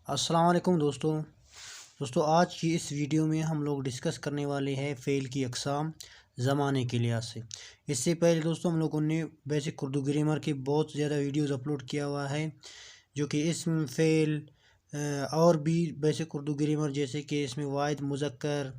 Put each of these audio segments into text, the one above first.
السلام علیکم دوستو آج کی اس ویڈیو میں ہم لوگ ڈسکس کرنے والے ہیں فعل کی اقسام زمانے کے لحاظ سے۔ اس سے پہلے دوستو ہم لوگوں نے بیسک اردو گرامر کی بہت زیادہ ویڈیوز اپلوڈ کیا ہوا ہے، جو کہ اسم فعل اور بھی بیسک اردو گرامر جیسے کہ اس میں واحد مذکر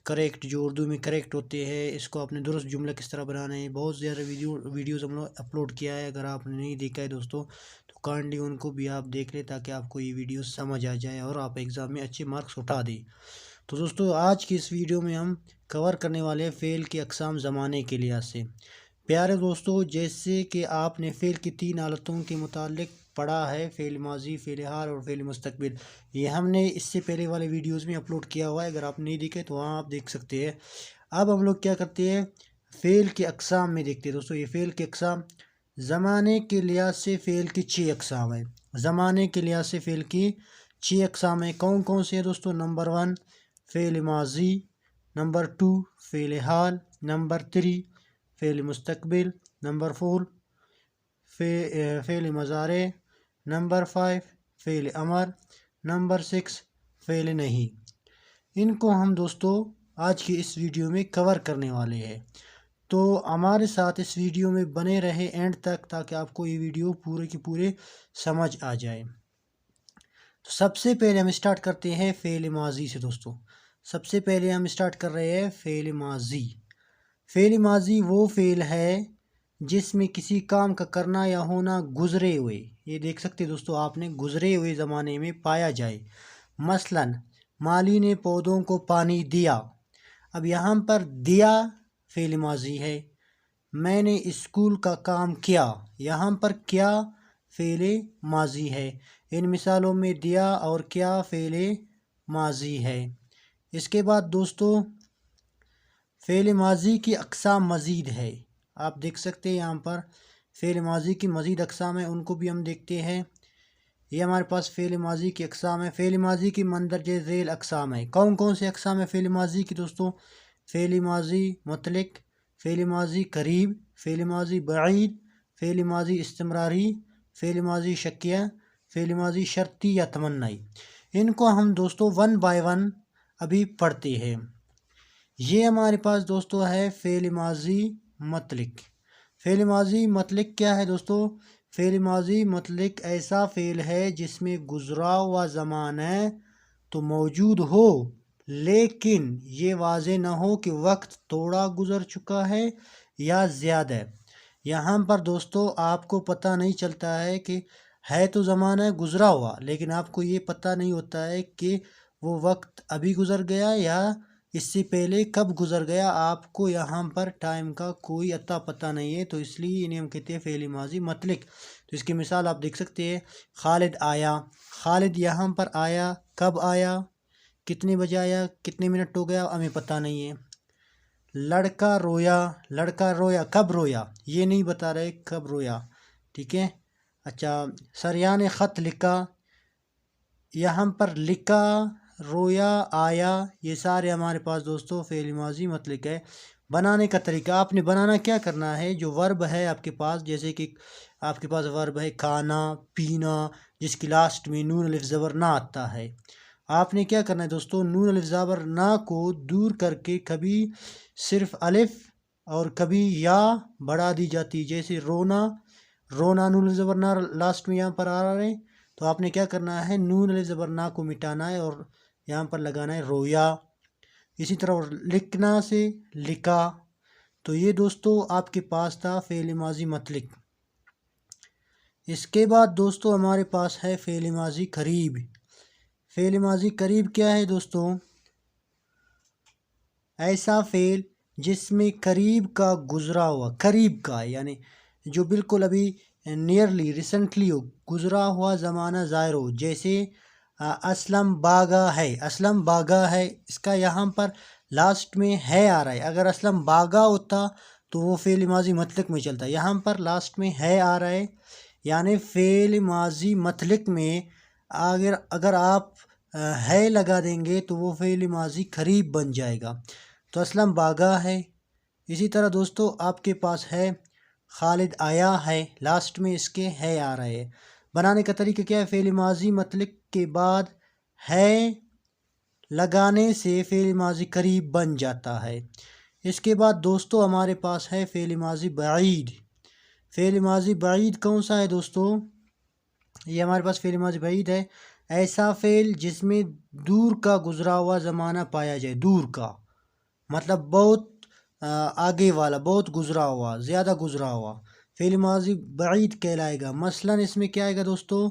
کریکٹ جو اردو میں کریکٹ ہوتے ہیں، اس کو اپنے درست جملہ کس طرح بنانا ہے، بہت زیادہ ویڈیوز ہم لوگ اپلوڈ کیا ہے۔ اگر آپ نے نہیں دیکھا ہے دوستو تو کائنڈلی ان کو بھی آپ دیکھ لیں تاکہ آپ کو یہ ویڈیو سمجھ آ جائے اور آپ ایگزام میں اچھے مارکس اٹھا دیں۔ تو دوستو آج کی اس ویڈیو میں ہم کور کرنے والے ہیں فعل کی اقسام زمانے کے لحاظ سے۔ پیارے دوستو، جیسے کہ آپ نے فعل کی 3 حالتوں کے متعلق پڑھا ہے، فعل ماضی، فعل حال اور فعل مستقبل، یہ ہم نے اس سے پہلے والے ویڈیوز میں اپلوڈ کیا ہوا ہے۔ اگر آپ نہیں دیکھے تو وہاں آپ دیکھ سکتے ہیں۔ اب ہم لوگ کیا کرتے ہیں، فعل کے اقسام میں دیکھتے ہیں۔ دوستو یہ فعل کے اقسام زمانے کے لحاظ سے فعل کی 6 اقسام ہیں۔ زمانے کے لحاظ سے فعل کی 6 اقسام ہیں۔ کون کون سے ہیں دوستو؟ نمبر 1 فعل ماضی، نمبر 2 فعل حال، نمبر 3 فعل مستقبل، نمبر 4 فعل مضارع، نمبر 5 فعل امر، نمبر 6 فعل نہیں۔ ان کو ہم دوستو آج کی اس ویڈیو میں کور کرنے والے ہیں، تو ہمارے ساتھ اس ویڈیو میں بنے رہے اینڈ تک تاکہ آپ کو یہ ویڈیو پورے کی پورے سمجھ آ جائے۔ تو سب سے پہلے ہم اسٹارٹ کرتے ہیں فعل ماضی سے دوستو۔ سب سے پہلے ہم اسٹارٹ کر رہے ہیں فعل ماضی۔ فعل ماضی وہ فعل ہے جس میں کسی کام کا کرنا یا ہونا گزرے ہوئے، یہ دیکھ سکتے دوستو آپ نے، گزرے ہوئے زمانے میں پایا جائے۔ مثلا مالی نے پودوں کو پانی دیا۔ اب یہاں پر دیا فعل ماضی ہے۔ میں نے اسکول کا کام کیا، یہاں پر کیا فعل ماضی ہے۔ ان مثالوں میں دیا اور کیا فعل ماضی ہے۔ اس کے بعد دوستو فعل ماضی کی اقسام مزید ہے، آپ دیکھ سکتے ہیں یہاں پر فعل ماضی کی مزید اقسام ہیں، ان کو بھی ہم دیکھتے ہیں۔ یہ ہمارے پاس فعل ماضی کی اقسام ہے۔ فعل ماضی کی مندرجہ ذیل اقسام ہے۔ کون کون سے اقسام ہیں فعل ماضی کی دوستو؟ فعل ماضی مطلق، فعل ماضی قریب، فعل ماضی بعید، فعل ماضی استمراری، فعل ماضی شکیہ، فعل ماضی شرطی یا تمنائی۔ ان کو ہم دوستو 1 بائی 1 ابھی پڑھتے ہیں۔ یہ ہمارے پاس دوستو ہے فعل ماضی مطلق۔ فعل ماضی مطلق کیا ہے دوستو؟ فعل ماضی مطلق ایسا فعل ہے جس میں گزرا ہوا زمانہ تو موجود ہو لیکن یہ واضح نہ ہو کہ وقت تھوڑا گزر چکا ہے یا زیادہ ہے۔ یہاں پر دوستو آپ کو پتہ نہیں چلتا ہے کہ ہے تو زمانہ گزرا ہوا، لیکن آپ کو یہ پتہ نہیں ہوتا ہے کہ وہ وقت ابھی گزر گیا یا اس سے پہلے کب گزر گیا۔ آپ کو یہاں پر ٹائم کا کوئی اتا پتہ نہیں ہے، تو اس لیے انہیں ہم کہتے ہیں فعل ماضی مطلق۔ تو اس کی مثال آپ دیکھ سکتے ہیں، خالد آیا۔ خالد یہاں پر آیا، کب آیا، کتنے بجے آیا، کتنے منٹ ہو گیا، ہمیں پتہ نہیں ہے۔ لڑکا رویا، لڑکا رویا، کب رویا، یہ نہیں بتا رہے کب رویا، ٹھیک ہے۔ اچھا، سریان نے خط لکھا، یہاں پر لکھا، رویا، آیا، یہ سارے ہمارے پاس دوستو فعل ماضی مطلق ہے۔ بنانے کا طریقہ، آپ نے بنانا کیا کرنا ہے، جو ورب ہے آپ کے پاس، جیسے کہ آپ کے پاس ورب ہے کھانا، پینا، جس کی لاسٹ میں نون الف زبر نہ آتا ہے، آپ نے کیا کرنا ہے دوستو، نون الف زبر نہ کو دور کر کے کبھی صرف الف اور کبھی یا بڑھا دی جاتی، جیسے رونا، رونا نون الف زبر نہ لاسٹ میں یہاں پر آ رہا ہے، تو آپ نے کیا کرنا ہے، نون الف زبر نہ کو مٹانا ہے اور یہاں پر لگانا ہے رویا۔ اسی طرح لکھنا سے لکھا۔ تو یہ دوستو آپ کے پاس تھا فعل ماضی مطلق۔ اس کے بعد دوستو ہمارے پاس ہے فعل ماضی قریب۔ فعل ماضی قریب کیا ہے دوستو؟ ایسا فعل جس میں قریب کا گزرا ہوا، قریب کا یعنی جو بالکل ابھی نیئرلی ریسنٹلی ہو، گزرا ہوا زمانہ ظاہر ہو، جیسے اسلم باغا ہے، اسلم باغا ہے، اس کا یہاں پر لاسٹ میں ہے آ رہا ہے۔ اگر اسلم باغا ہوتا تو وہ فعل ماضی مطلق میں چلتا، یہاں پر لاسٹ میں ہے آ رہا ہے، یعنی فعل ماضی مطلق میں اگر آپ ہے لگا دیں گے تو وہ فعل ماضی قریب بن جائے گا، تو اسلم باغا ہے۔ اسی طرح دوستو آپ کے پاس ہے خالد آیا ہے، لاسٹ میں اس کے ہے آ رہا ہے۔ بنانے کا طریقہ کیا ہے، فعل ماضی مطلق کے بعد ہے لگانے سے فعل ماضی قریب بن جاتا ہے۔ اس کے بعد دوستو ہمارے پاس ہے فعل ماضی بعید۔ فعل ماضی بعید کون سا ہے دوستو؟ یہ ہمارے پاس فعل ماضی بعید ہے، ایسا فعل جس میں دور کا گزرا ہوا زمانہ پایا جائے۔ دور کا مطلب بہت آگے والا، بہت گزرا ہوا، زیادہ گزرا ہوا فعل ماضی بعید کہلائے گا۔ مثلاً اس میں کیا آئے گا دوستو؟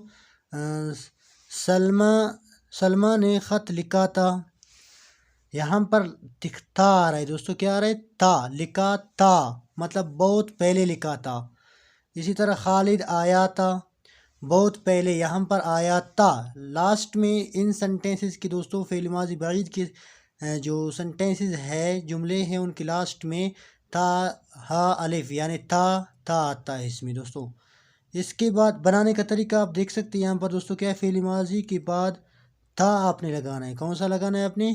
سلمہ نے خط لکھا تھا، یہاں پر تھا آ رہا ہے دوستو، کیا آ رہا ہے؟ تھا، لکھا تھا مطلب بہت پہلے لکھا تھا۔ اسی طرح خالد آیا تھا، بہت پہلے، یہاں پر آیا تھا۔ لاسٹ میں ان سنٹینسز کی دوستو فعل ماضی بعید کی جو سنٹینسز ہے، جملے ہیں، ان کی لاسٹ میں تا ہا الف یعنی تا آتا ہے اس میں دوستو۔ اس کے بعد بنانے کا طریقہ آپ دیکھ سکتے ہیں یہاں پر دوستو، کیا ہے؟ فعل ماضی کے بعد تا آپ نے لگانا ہے۔ کون سا لگانا ہے آپ نے؟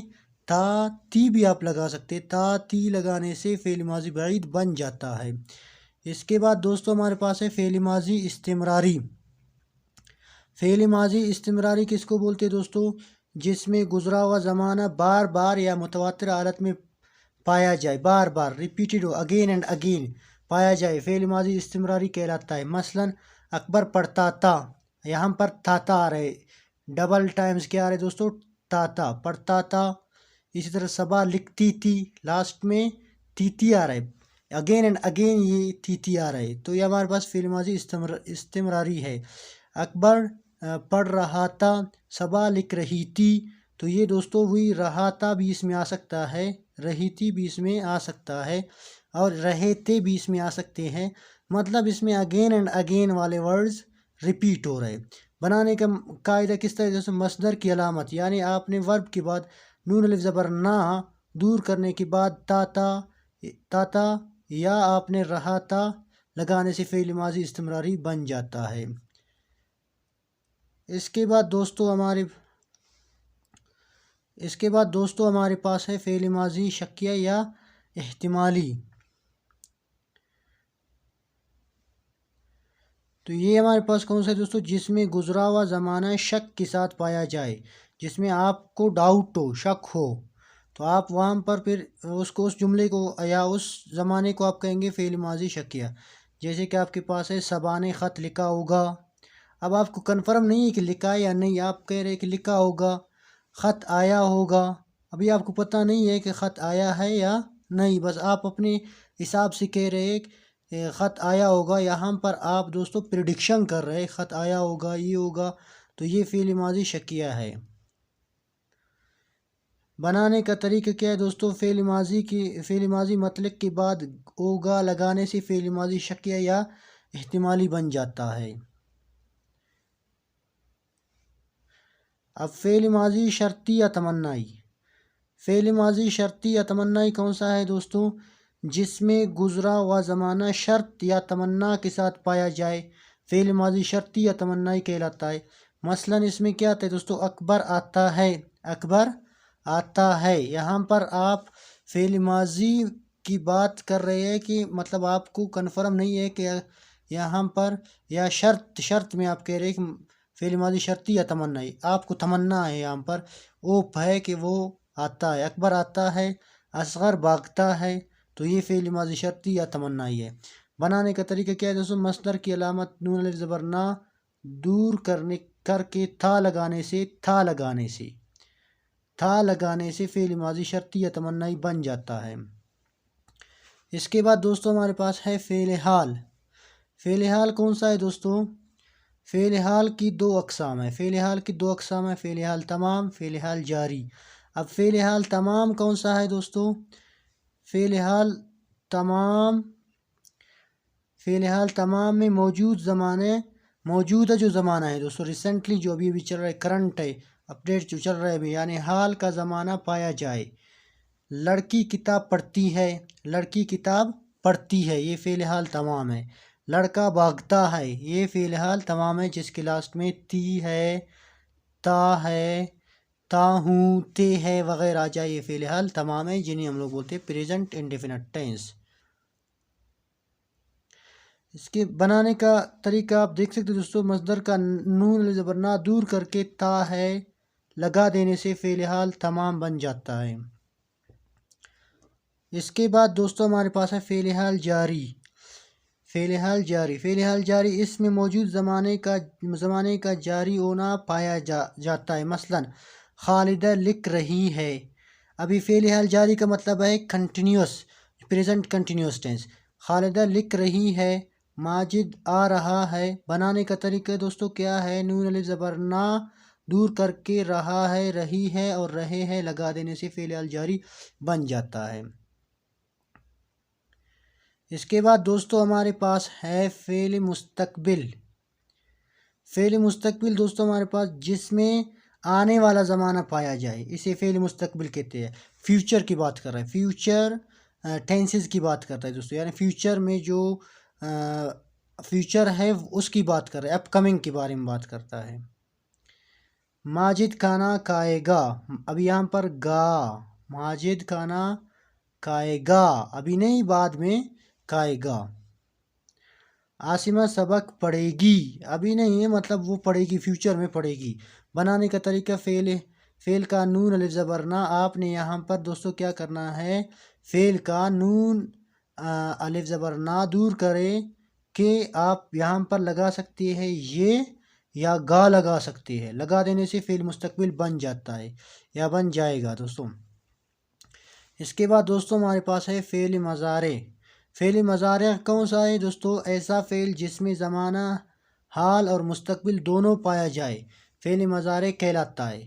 تا تی بھی آپ لگا سکتے، تا تی لگانے سے فعل ماضی بعید بن جاتا ہے۔ اس کے بعد دوستو ہمارے پاس ہے فعل ماضی استمراری۔ فعل ماضی استمراری کس کو بولتے ہیں دوستو؟ جس میں گزرا ہوا زمانہ بار بار یا متواتر حالت میں پایا جائے، بار بار ریپیٹڈ ہو، اگین اینڈ اگین پایا جائے، فعل ماضی استمراری کہلاتا ہے۔ مثلاً اکبر پڑھتا تھا، یہاں پر تھا آ رہے، ڈبل ٹائمز کیا آ رہے دوستو؟ تھا پڑھتا تھا۔ اسی طرح صبا لکھتی تھی، لاسٹ میں تی آ رہا ہے، اگین اینڈ اگین یہ تی آ رہا ہے، تو یہ ہمارے پاس فعل ماضی استمراری ہے۔ اکبر پڑھ رہا تھا، صبا لکھ رہی تھی، تو یہ دوستو وہی رہا تھا بھی اس میں آ سکتا ہے، رہی تھی بھی اس میں آ سکتا ہے، اور رہے تھے بھی اس میں آ سکتے ہیں، مطلب اس میں اگین اینڈ اگین والے ورڈز ریپیٹ ہو رہے۔ بنانے کا قاعدہ کس طرح سے؟ مصدر کی علامت، یعنی آپ نے ورب کے بعد نون الف زبر نا دور کرنے کے بعد تا یا آپ نے رہا تھا لگانے سے فعل ماضی استمراری بن جاتا ہے۔ اس کے بعد دوستو ہمارے پاس ہے فعل ماضی شکیہ یا احتمالی۔ تو یہ ہمارے پاس کون سا ہے دوستو؟ جس میں گزرا ہوا زمانہ شک کے ساتھ پایا جائے، جس میں آپ کو ڈاؤٹ ہو، شک ہو، تو آپ وہاں پر پھر اس جملے کو یا اس زمانے کو آپ کہیں گے فعل ماضی شکیہ۔ جیسے کہ آپ کے پاس ہے صبا نے خط لکھا ہوگا، اب آپ کو کنفرم نہیں ہے کہ لکھا ہے یا نہیں، آپ کہہ رہے کہ لکھا ہوگا۔ خط آیا ہوگا، ابھی آپ کو پتہ نہیں ہے کہ خط آیا ہے یا نہیں، بس آپ اپنے حساب سے کہہ رہے کہ خط آیا ہوگا، یہاں پر آپ دوستو پریڈکشن کر رہے خط آیا ہوگا، یہ ہوگا، تو یہ فعل ماضی شکیہ ہے۔ بنانے کا طریقہ کیا ہے دوستو؟ فعل ماضی مطلق کے بعد ہوگا لگانے سے فعل ماضی شکیہ یا احتمالی بن جاتا ہے۔ اب فعل ماضی شرطی یا تمنائی۔ فعل ماضی شرطی یا تمنائی کون سا ہے دوستو؟ جس میں گزرا ہوا زمانہ شرط یا تمنا کے ساتھ پایا جائے، فعل ماضی شرطی یا تمنائی کہلاتا ہے۔ مثلاً اس میں کیا آتا ہے دوستو؟ اکبر آتا ہے، اکبر آتا ہے، یہاں پر آپ فعل ماضی کی بات کر رہے ہیں کہ مطلب آپ کو کنفرم نہیں ہے کہ یہاں پر، یا شرط میں آپ کہہ رہے ہیں کہ فعل ماضی شرطی یا تمنائی، آپ کو تمنا ہے، یہاں پر اوپ ہے کہ وہ آتا ہے، اکبر آتا ہے، اصغر بھاگتا ہے، تو یہ فعل ماضی شرطی یا تمنائی ہے۔ بنانے کا طریقہ کیا ہے دوستو؟ مصدر کی علامت نون الف زبر نا دور کر کے تھا لگانے سے فعل ماضی شرطی یا تمنائی بن جاتا ہے۔ اس کے بعد دوستو ہمارے پاس ہے فعل حال۔ فعل حال کون سا ہے دوستو؟ فعل حال کی دو اقسام ہیں، فعل حال تمام، فعل حال جاری۔ اب فعل حال تمام کون سا ہے دوستو؟ فعل حال تمام میں موجودہ جو زمانہ ہے دوستو، ریسنٹلی جو ابھی چل رہا ہے، کرنٹ ہے، اپڈیٹ جو چل رہا ہے ابھی، یعنی حال کا زمانہ پایا جائے۔ لڑکی کتاب پڑھتی ہے، یہ فعل حال تمام ہے۔ لڑکا بھاگتا ہے، یہ فعل حال تمام ہے، جس کے لاسٹ میں تی ہے، تا ہوں، تے ہے وغیرہ آ جائے، یہ فعل حال تمام ہے، جنہیں ہم لوگ بولتے ہیں پریزنٹ انڈیفینٹ ٹینس۔ اس کے بنانے کا طریقہ آپ دیکھ سکتے دوستو، مصدر کا نون علیہ زبر نا دور کر کے تا ہے لگا دینے سے فعل حال تمام بن جاتا ہے۔ اس کے بعد دوستو ہمارے پاس ہے فعل حال جاری۔ فعل حال جاری، فعل حال جاری اس میں موجود زمانے کا جاری ہونا پایا جاتا ہے۔ مثلا خالدہ لکھ رہی ہے۔ ابھی فعل حال جاری کا مطلب ہے continuous, present continuous tense. Khalida لکھ رہی ہے، ماجد آ رہا ہے۔ بنانے کا طریقہ دوستو کیا ہے؟ نون الف زبر نا دور کر کے رہا ہے، رہی ہے اور رہے ہیں لگا دینے سے فعل حال جاری بن جاتا ہے۔ اس کے بعد دوستو ہمارے پاس ہے فعل مستقبل۔ فعل مستقبل دوستو ہمارے پاس جس میں آنے والا زمانہ پایا جائے اسے فعل مستقبل کہتے ہیں۔ فیوچر کی بات کر رہا ہے، فیوچر ٹینسز کی بات کرتا ہے دوستو، یعنی فیوچر میں جو فیوچر ہے اس کی بات کر رہا ہے، اپ کمنگ کے بارے میں بات کرتا ہے۔ ماجد کھانا کھائے گا، ابھی یہاں پر گا، ماجد کھانا کھائے گا، ابھی نہیں بعد میں کھائے گا۔ عاصمہ سبق پڑھے گی، ابھی نہیں ہے مطلب وہ پڑھے گی، فیوچر میں پڑھے گی۔ بنانے کا طریقہ فعل کا نون الف زبر نا، آپ نے یہاں پر دوستو کیا کرنا ہے؟ فعل کا نون الف زبر نا دور کرے کہ آپ یہاں پر لگا سکتے ہیں یہ یا گا لگا سکتے ہیں، لگا دینے سے فعل مستقبل بن جاتا ہے یا بن جائے گا دوستو۔ اس کے بعد دوستو ہمارے پاس ہے فعل مضارع۔ فعل مضارع کون سا ہے دوستو؟ ایسا فعل جس میں زمانہ حال اور مستقبل دونوں پایا جائے فعل مضارع کہلاتا ہے۔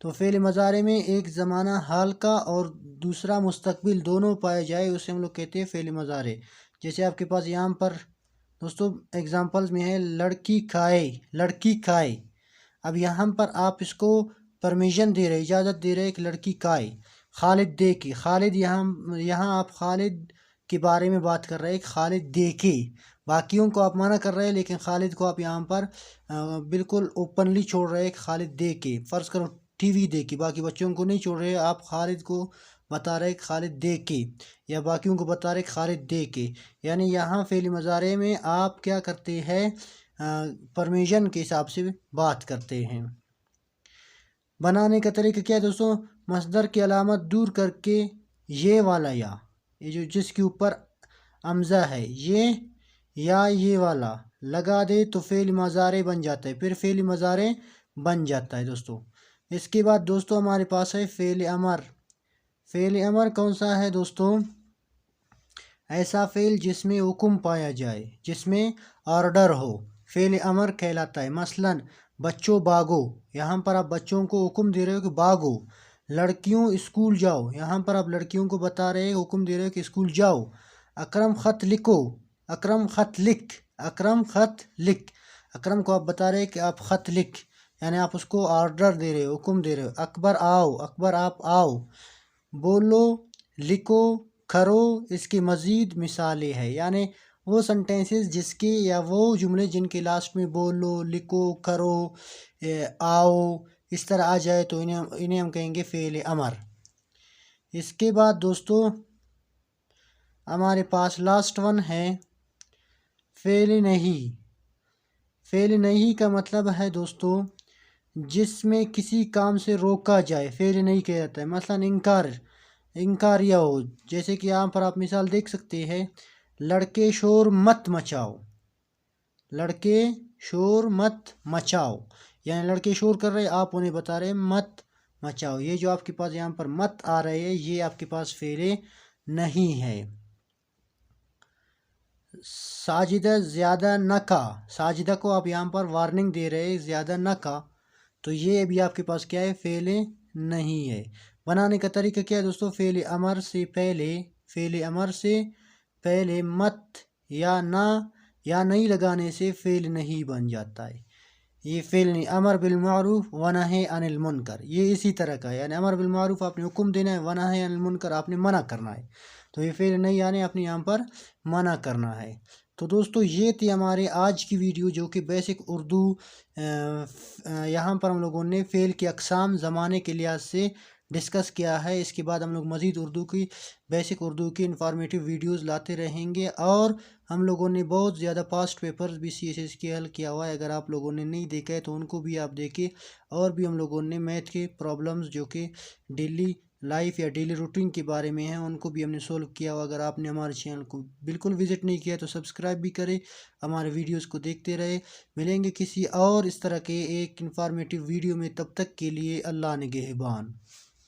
تو فعل مضارع میں ایک زمانہ حال کا اور دوسرا مستقبل دونوں پایا جائے اسے ہم لوگ کہتے ہیں فعل مضارع۔ جیسے آپ کے پاس یہاں پر دوستو ایگزامپلز میں ہے لڑکی کھائے، لڑکی کھائے۔ اب یہاں پر آپ اس کو پرمیشن دے رہے، اجازت دے رہے کہ لڑکی کھائے۔ خالد دیکھے، خالد یہاں آپ خالد کے بارے میں بات کر رہے ہیں، خالد دیکھے۔ باقیوں کو آپ منع کر رہے ہیں لیکن خالد کو آپ یہاں پر بالکل اوپنلی چھوڑ رہے ہیں کہ خالد دیکھے۔ فرض کرو ٹی وی دیکھے، باقی بچوں کو نہیں چھوڑ رہے، آپ خالد کو بتا رہے کہ خالد دیکھے، یا باقیوں کو بتا رہے کہ خالد دیکھے۔ یعنی یہاں فعل مضارع میں آپ کیا کرتے ہیں؟ پرمیشن کے حساب سے بات کرتے ہیں۔ بنانے کا طریقہ کیا ہے دوستو؟ مصدر کی علامت دور کر کے یہ والا یا، یہ جو جس کے اوپر حمزہ ہے، یہ والا لگا دے تو فعل مضارع بن جاتا ہے، پھر فعل مضارع بن جاتا ہے دوستو۔ اس کے بعد دوستو ہمارے پاس ہے فعل امر۔ فعل امر کون سا ہے دوستو؟ ایسا فعل جس میں حکم پایا جائے، جس میں آرڈر ہو، فعل امر کہلاتا ہے۔ مثلا بچوں بھاگو، یہاں پر آپ بچوں کو حکم دے رہے ہو کہ بھاگو۔ لڑکیوں اسکول جاؤ، یہاں پر آپ لڑکیوں کو بتا رہے ہیں، حکم دے رہے ہو کہ اسکول جاؤ۔ اکرم خط لکھو، اکرم خط لکھ، اکرم خط لکھ، اکرم کو آپ بتا رہے ہیں کہ آپ خط لکھ، یعنی آپ اس کو آرڈر دے رہے ہو، حکم دے رہے ہو۔ اکبر آؤ، اکبر آپ آؤ۔ بولو، لکھو، کرو، اس کی مزید مثالیں ہیں، یعنی وہ سنٹینسز جس کے یا وہ جملے جن کے لاسٹ میں بولو، لکھو، کرو، آؤ اس طرح آ جائے تو انہیں ہم کہیں گے فعل امر۔ اس کے بعد دوستو ہمارے پاس لاسٹ ون ہے فعل نہیں۔ فعل نہیں کا مطلب ہے دوستو جس میں کسی کام سے روکا جائے، فعل نہیں کہا جاتا ہے۔ مثلا انکاریہ ہو، جیسے کہ یہاں پر آپ مثال دیکھ سکتے ہیں، لڑکے شور مت مچاؤ، لڑکے شور مت مچاؤ، یعنی لڑکے شور کر رہے، آپ انہیں بتا رہے مت مچاؤ۔ یہ جو آپ کے پاس یہاں پر مت آ رہے ہیں یہ آپ کے پاس فعل نہیں ہے۔ ساجدہ زیادہ نہ کھا، ساجدہ کو آپ یہاں پر وارننگ دے رہے ہیں زیادہ نہ کھا، تو یہ ابھی آپ کے پاس کیا ہے؟ فعل نہیں ہے۔ بنانے کا طریقہ کیا ہے دوستو؟ فعل امر سے پہلے مت یا نہ یا نہیں لگانے سے فعل نہیں بن جاتا ہے۔ یہ فعل نہیں، امر بالمعروف ونہی عن المنکر، یہ اسی طرح کا ہے، یعنی امر بالمعروف آپ نے حکم دینا ہے، ونہی عن المنکر آپ نے منع کرنا ہے، تو یہ فعل نہیں یعنی آپ نے یہاں پر منع کرنا ہے۔ تو دوستو یہ تھی ہمارے آج کی ویڈیو جو کہ بیسک اردو، یہاں پر ہم لوگوں نے فعل کی اقسام زمانے کے لحاظ سے ڈسکس کیا ہے۔ اس کے بعد ہم لوگ مزید بیسک اردو کی انفارمیٹیو ویڈیوز لاتے رہیں گے، اور ہم لوگوں نے بہت زیادہ پاسٹ پیپرز بھی CSS کے حل کیا ہوا ہے۔ اگر آپ لوگوں نے نہیں دیکھا ہے تو ان کو بھی آپ دیکھیں، اور بھی ہم لوگوں نے میتھ کے پرابلمز جو کہ ڈیلی لائف یا ڈیلی روٹین کے بارے میں ہیں ان کو بھی ہم نے سولو کیا ہوا۔ اگر آپ نے ہمارے چینل کو بالکل وزٹ نہیں کیا تو سبسکرائب بھی کریں، ہمارے ویڈیوز کو دیکھتے رہے۔ ملیں گے کسی اور اس طرح کے ایک انفارمیٹیو ویڈیو میں، تب تک کے لیے اللہ نگہبان۔